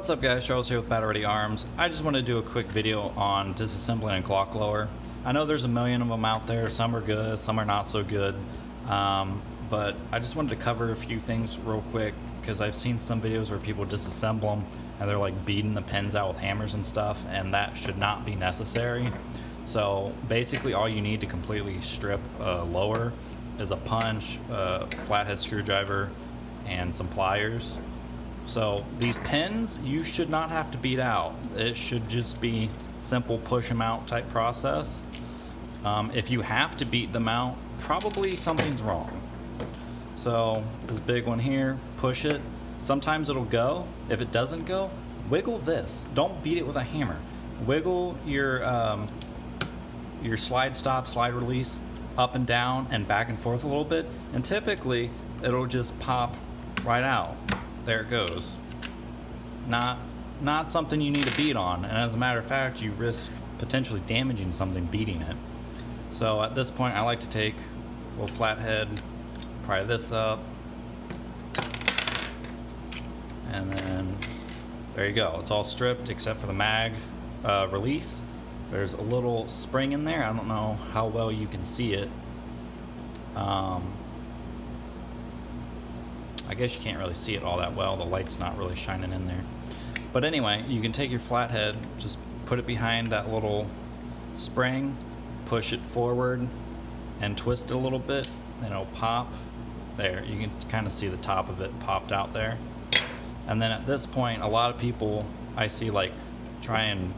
What's up guys, Charles here with Battle Ready Arms. I just want to do a quick video on disassembling a Glock lower. I know there's a million of them out there, some are good, some are not so good, but I just wanted to cover a few things real quick because I've seen some videos where people disassemble them and they're like beating the pins out with hammers and stuff, and that should not be necessary. So basically all you need to completely strip a lower is a punch, a flathead screwdriver, and some pliers. So these pins you should not have to beat out. It should just be simple push them out type process. If you have to beat them out, probably something's wrong. So this big one here, push it. Sometimes it'll go. If it doesn't go, wiggle this. Don't beat it with a hammer. Wiggle your slide stop, slide release up and down and back and forth a little bit, and typically it'll just pop right out. There it goes. Not something you need to beat on, and as a matter of fact you risk potentially damaging something beating it. So at this point I like to take a little flathead, pry this up, and then there you go. It's all stripped except for the mag release. There's a little spring in there. I don't know how well you can see it. I guess you can't really see it all that well. The light's not really shining in there. But anyway, you can take your flathead, just put it behind that little spring, push it forward, and twist it a little bit, and it'll pop. There, you can kind of see the top of it popped out there. And then at this point, a lot of people I see like try and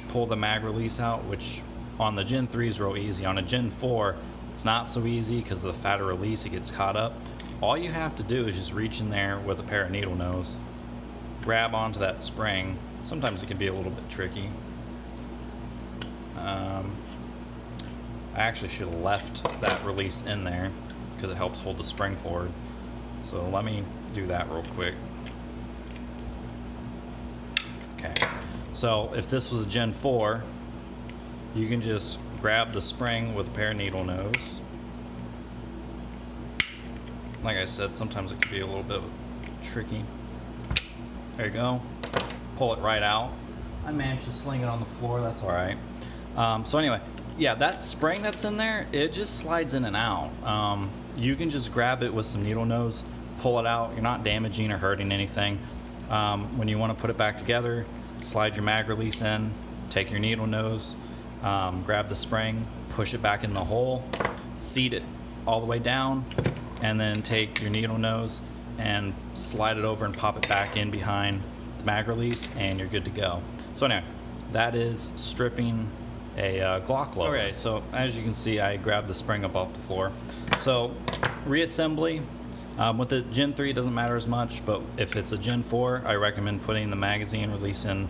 pull the mag release out, which on the Gen 3 is real easy. On a Gen 4, it's not so easy because of the fatter release, it gets caught up. All you have to do is just reach in there with a pair of needle nose, grab onto that spring. Sometimes it can be a little bit tricky. I actually should have left that release in there because it helps hold the spring forward. So let me do that real quick. Okay, so if this was a Gen 4, you can just grab the spring with a pair of needle nose. Like I said, sometimes it can be a little bit tricky. There you go. Pull it right out. I managed to sling it on the floor, that's alright. So anyway, yeah, that spring that's in there, it just slides in and out. You can just grab it with some needle nose, pull it out. You're not damaging or hurting anything. When you want to put it back together, slide your mag release in, take your needle nose, grab the spring, push it back in the hole, seat it all the way down, and then take your needle nose and slide it over and pop it back in behind the mag release, and you're good to go. So anyway, that is stripping a Glock lower. Okay, so as you can see, I grabbed the spring up off the floor. So reassembly, with the Gen 3 it doesn't matter as much, but if it's a Gen 4, I recommend putting the magazine release in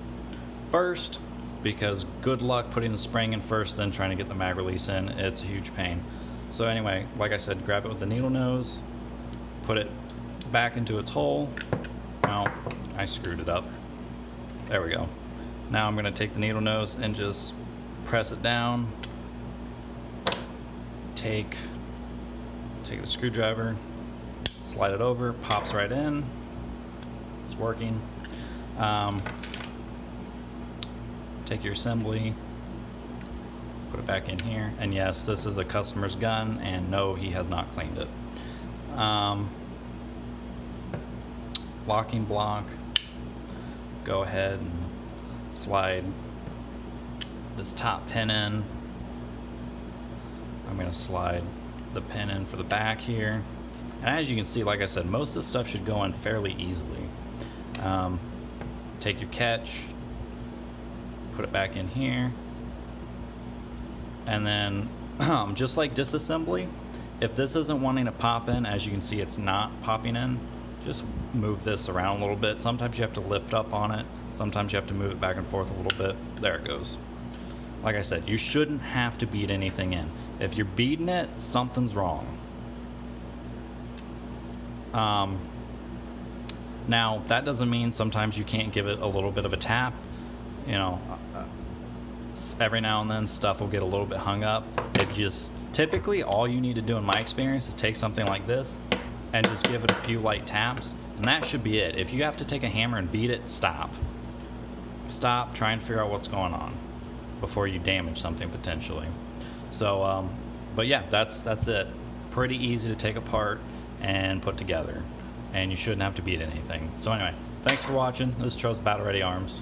first, because good luck putting the spring in first then trying to get the mag release in. It's a huge pain. So anyway, like I said, grab it with the needle nose, put it back into its hole. Now, I screwed it up. There we go. Now I'm going to take the needle nose and just press it down. Take the screwdriver, slide it over, pops right in. It's working. Take your assembly, put it back in here, and yes, this is a customer's gun, and no, he has not cleaned it. Locking block, go ahead and slide this top pin in. I'm going to slide the pin in for the back here, and as you can see, like I said, most of this stuff should go in fairly easily. Take your catch, put it back in here, and then just like disassembly, if this isn't wanting to pop in, as you can see it's not popping in, just move this around a little bit. Sometimes you have to lift up on it, sometimes you have to move it back and forth a little bit. There it goes. Like I said, you shouldn't have to beat anything in. If you're beating it, something's wrong. Now that doesn't mean sometimes you can't give it a little bit of a tap. You know, every now and then stuff will get a little bit hung up. It just, typically all you need to do in my experience is take something like this and just give it a few light taps, and that should be it. If you have to take a hammer and beat it, stop. stop, try and figure out what's going on before you damage something potentially. So, but yeah, that's it. Pretty easy to take apart and put together, and you shouldn't have to beat anything. So anyway, thanks for watching. This is Charles Battle Ready Arms.